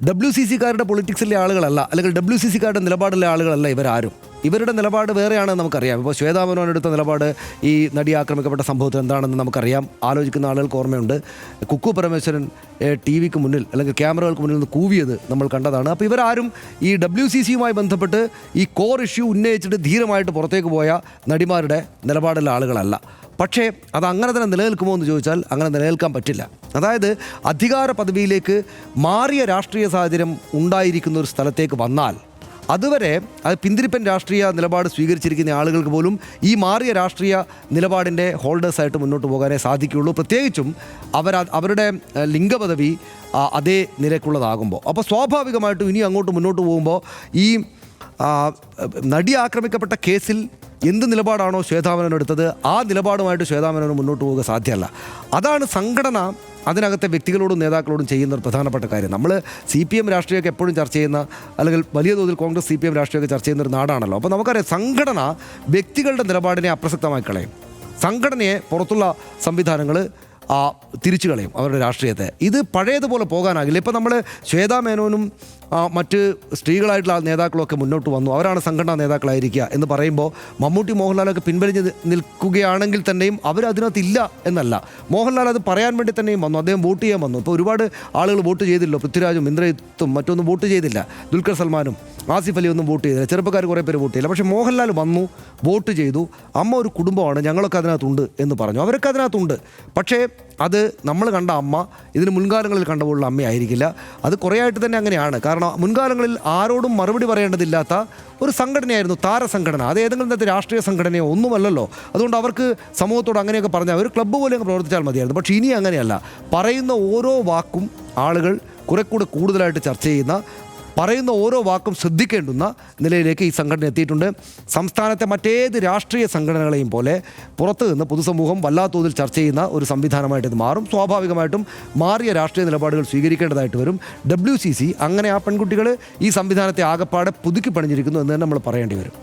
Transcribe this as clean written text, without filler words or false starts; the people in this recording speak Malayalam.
WCCക്കാരുടെ പൊളിറ്റിക്സിലെ ആളുകളല്ല, അല്ലെങ്കിൽ WCCക്കാരുടെ നിലപാടിലെ ആളുകളല്ല ഇവരാരും. ഇവരുടെ നിലപാട് വേറെയാണെന്ന് നമുക്കറിയാം. ഇപ്പോൾ ശ്വേതാ മേനോൻ എടുത്ത നിലപാട് ഈ നടി ആക്രമിക്കപ്പെട്ട സംഭവത്തിൽ എന്താണെന്ന് നമുക്കറിയാം. ആലോചിക്കുന്ന ആളുകൾക്ക് ഓർമ്മയുണ്ട്. കുക്കു പരമേശ്വരൻ TV-ക്ക് മുന്നിൽ അല്ലെങ്കിൽ ക്യാമറകൾക്ക് മുന്നിൽ നിന്ന് കൂവിയത് നമ്മൾ കണ്ടതാണ്. അപ്പോൾ ഇവരാരും ഈ WCCയുമായി ബന്ധപ്പെട്ട് ഈ കോർ ഇഷ്യൂ ഉന്നയിച്ചിട്ട് ധീരമായിട്ട് പുറത്തേക്ക് പോയ നടിമാരുടെ നിലപാടുള്ള ആളുകളല്ല. പക്ഷേ അത് അങ്ങനെ തന്നെ നിലനിൽക്കുമോ എന്ന് ചോദിച്ചാൽ അങ്ങനെ നിലനിൽക്കാൻ പറ്റില്ല. അതായത് അധികാര പദവിയിലേക്ക് മാറിയ രാഷ്ട്രീയ സാഹചര്യം ഉണ്ടായിരിക്കുന്ന ഒരു സ്ഥലത്തേക്ക് വന്നാൽ അതുവരെ അത് പിന്തിരിപ്പൻ രാഷ്ട്രീയ നിലപാട് സ്വീകരിച്ചിരിക്കുന്ന ആളുകൾക്ക് പോലും ഈ മാറിയ രാഷ്ട്രീയ നിലപാടിൻ്റെ ഹോൾഡേഴ്സായിട്ട് മുന്നോട്ട് പോകാനേ സാധിക്കുകയുള്ളൂ. പ്രത്യേകിച്ചും അവരുടെ ലിംഗപദവി അതേ നിലക്കുള്ളതാകുമ്പോൾ. അപ്പോൾ സ്വാഭാവികമായിട്ടും ഇനി അങ്ങോട്ട് മുന്നോട്ട് പോകുമ്പോൾ ഈ നടി ആക്രമിക്കപ്പെട്ട കേസിൽ എന്ത് നിലപാടാണോ ശ്വേതാ മേനോൻ എടുത്തത് ആ നിലപാടുമായിട്ട് ശ്വേതാ മേനോൻ മുന്നോട്ട് പോവുക സാധ്യമല്ല. അതാണ് സംഘടന അതിനകത്തെ വ്യക്തികളോടും നേതാക്കളോടും ചെയ്യുന്ന ഒരു പ്രധാനപ്പെട്ട കാര്യം. നമ്മൾ CPM രാഷ്ട്രീയമൊക്കെ എപ്പോഴും ചർച്ച ചെയ്യുന്ന, അല്ലെങ്കിൽ വലിയ തോതിൽ കോൺഗ്രസ് CPM രാഷ്ട്രീയമൊക്കെ ചർച്ച ചെയ്യുന്ന ഒരു നാടാണല്ലോ. അപ്പോൾ നമുക്കറിയാം സംഘടന വ്യക്തികളുടെ നിലപാടിനെ അപ്രസക്തമായി കളയും. സംഘടനയെ പുറത്തുള്ള സംവിധാനങ്ങൾ തിരിച്ചു കളയും അവരുടെ രാഷ്ട്രീയത്തെ. ഇത് പഴയതുപോലെ പോകാനാകില്ല. ഇപ്പോൾ നമ്മൾ ശ്വേതാ മേനോനും മറ്റ് സ്ത്രീകളായിട്ടുള്ള നേതാക്കളൊക്കെ മുന്നോട്ട് വന്നു, അവരാണ് സംഘടനാ നേതാക്കളായിരിക്കുക എന്ന് പറയുമ്പോൾ മമ്മൂട്ടി മോഹൻലാലൊക്കെ പിൻവലിഞ്ഞ് നിൽക്കുകയാണെങ്കിൽ തന്നെയും അവരതിനകത്ത് ഇല്ല എന്നല്ല. മോഹൻലാൽ അത് പറയാൻ വേണ്ടി തന്നെയും വന്നു, അദ്ദേഹം വോട്ട് ചെയ്യാൻ വന്നു. ഇപ്പോൾ ഒരുപാട് ആളുകൾ വോട്ട് ചെയ്തില്ലോ. പൃഥ്വിരാജും ഇന്ദ്രജിത്തും മറ്റൊന്നും വോട്ട് ചെയ്തില്ല. ദുൽഖർ സൽമാനും ആസിഫ് അലി ഒന്നും വോട്ട് ചെയ്തില്ല. ചെറുപ്പക്കാർ കുറേ പേര് വോട്ട് ചെയ്തില്ല. പക്ഷേ മോഹൻലാൽ വന്നു, വോട്ട് ചെയ്തു. അമ്മ ഒരു കുടുംബമാണ്, ഞങ്ങളൊക്കെ അതിനകത്തുണ്ട് എന്ന് പറഞ്ഞു. അവരൊക്കെ അതിനകത്തുണ്ട്. പക്ഷേ അത് നമ്മൾ കണ്ട അമ്മ ഇതിന് മുൻകാലങ്ങളിൽ കണ്ടപോലുള്ള അമ്മയായിരിക്കില്ല. അത് കുറേ ആയിട്ട് തന്നെ അങ്ങനെയാണ്. കാരണം മുൻകാലങ്ങളിൽ ആരോടും മറുപടി പറയേണ്ടതില്ലാത്ത ഒരു സംഘടനയായിരുന്നു താരസംഘടന. അത് ഏതെങ്കിലും തരത്തിൽ രാഷ്ട്രീയ സംഘടനയോ ഒന്നുമല്ലല്ലോ. അതുകൊണ്ട് അവർക്ക് സമൂഹത്തോട് അങ്ങനെയൊക്കെ പറഞ്ഞാൽ ഒരു ക്ലബ്ബ് പോലെ അങ്ങ് പ്രവർത്തിച്ചാൽ മതിയായിരുന്നു. പക്ഷേ ഇനി അങ്ങനെയല്ല. പറയുന്ന ഓരോ വാക്കും ആളുകൾ കുറെ കൂടെ കൂടുതലായിട്ട് ചർച്ച ചെയ്യുന്ന, പറയുന്ന ഓരോ വാക്കും ശ്രദ്ധിക്കേണ്ടുന്ന നിലയിലേക്ക് ഈ സംഘടന എത്തിയിട്ടുണ്ട്. സംസ്ഥാനത്തെ മറ്റേത് രാഷ്ട്രീയ സംഘടനകളെയും പോലെ പുറത്തു നിന്ന് പൊതുസമൂഹം വല്ലാത്തോതിൽ ചർച്ച ചെയ്യുന്ന ഒരു സംവിധാനമായിട്ട് ഇത് മാറും. സ്വാഭാവികമായിട്ടും മാറിയ രാഷ്ട്രീയ നിലപാടുകൾ സ്വീകരിക്കേണ്ടതായിട്ട് വരും. WCC അങ്ങനെ ആ പെൺകുട്ടികൾ ഈ സംവിധാനത്തെ ആകപ്പാടെ പുതുക്കി പണിഞ്ഞിരിക്കുന്നു എന്ന് തന്നെ നമ്മൾ പറയേണ്ടി വരും.